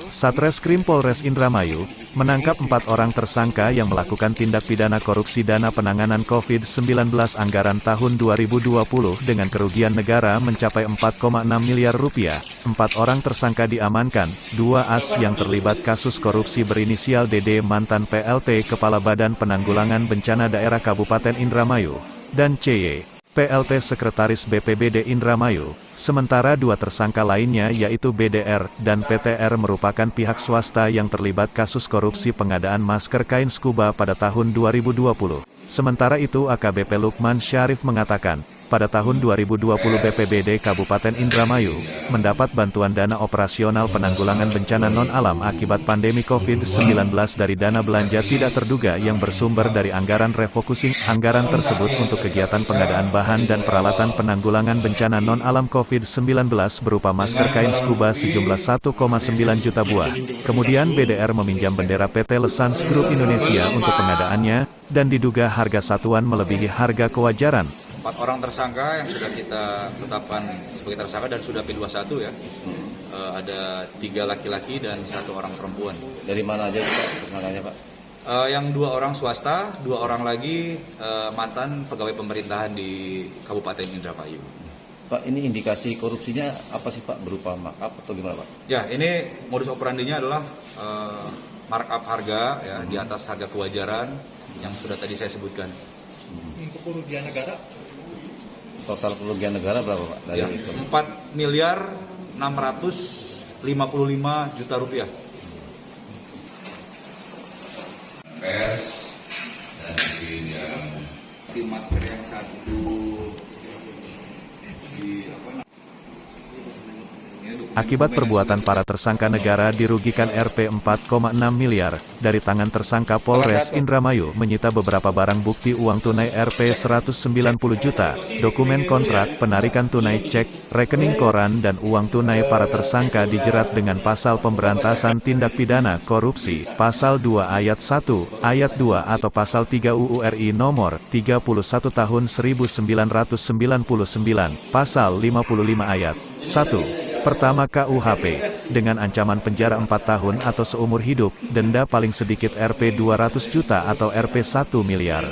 Satreskrim Polres Indramayu menangkap 4 orang tersangka yang melakukan tindak pidana korupsi dana penanganan COVID-19 anggaran tahun 2020 dengan kerugian negara mencapai 4,6 miliar rupiah. 4 orang tersangka diamankan, 2 AS yang terlibat kasus korupsi berinisial DD mantan PLT Kepala Badan Penanggulangan Bencana Daerah Kabupaten Indramayu, dan CY, PLT Sekretaris BPBD Indramayu. Sementara 2 tersangka lainnya yaitu BDR dan PTR merupakan pihak swasta yang terlibat kasus korupsi pengadaan masker kain scuba pada tahun 2020. Sementara itu AKBP Lukman Syarif mengatakan, pada tahun 2020 BPBD Kabupaten Indramayu mendapat bantuan dana operasional penanggulangan bencana non-alam akibat pandemi COVID-19 dari dana belanja tidak terduga yang bersumber dari anggaran refocusing. Anggaran tersebut untuk kegiatan pengadaan bahan dan peralatan penanggulangan bencana non-alam COVID-19 berupa masker kain scuba sejumlah 1,9 juta buah. Kemudian BDR meminjam bendera PT Lesans Group Indonesia untuk pengadaannya, dan diduga harga satuan melebihi harga kewajaran. 4 orang tersangka yang sudah kita tetapkan sebagai tersangka dan sudah P21 ya. Ada 3 laki-laki dan 1 orang perempuan. Dari mana aja Pak tersangkanya Pak? Yang 2 orang swasta, 2 orang lagi mantan pegawai pemerintahan di Kabupaten Indramayu. Pak, ini indikasi korupsinya apa sih Pak? Berupa markup atau gimana Pak? Ya, ini modus operandinya adalah markup harga ya, di atas harga kewajaran yang sudah tadi saya sebutkan. Untuk kerugian negara? Total kerugian negara berapa Pak? Dari Ya, 4 miliar 655 juta rupiah. Pers dan yang Di masker yang satu di Akibat perbuatan para tersangka negara dirugikan Rp 4,6 miliar. Dari tangan tersangka Polres Indramayu menyita beberapa barang bukti uang tunai Rp 190 juta, dokumen kontrak, penarikan tunai cek, rekening koran dan uang tunai. Para tersangka dijerat dengan pasal pemberantasan tindak pidana korupsi, pasal 2 ayat 1, ayat 2 atau pasal 3 UU RI nomor 31 tahun 1999, pasal 55 ayat 1. Pertama KUHP, dengan ancaman penjara 4 tahun atau seumur hidup, denda paling sedikit Rp 200 juta atau Rp 1 miliar.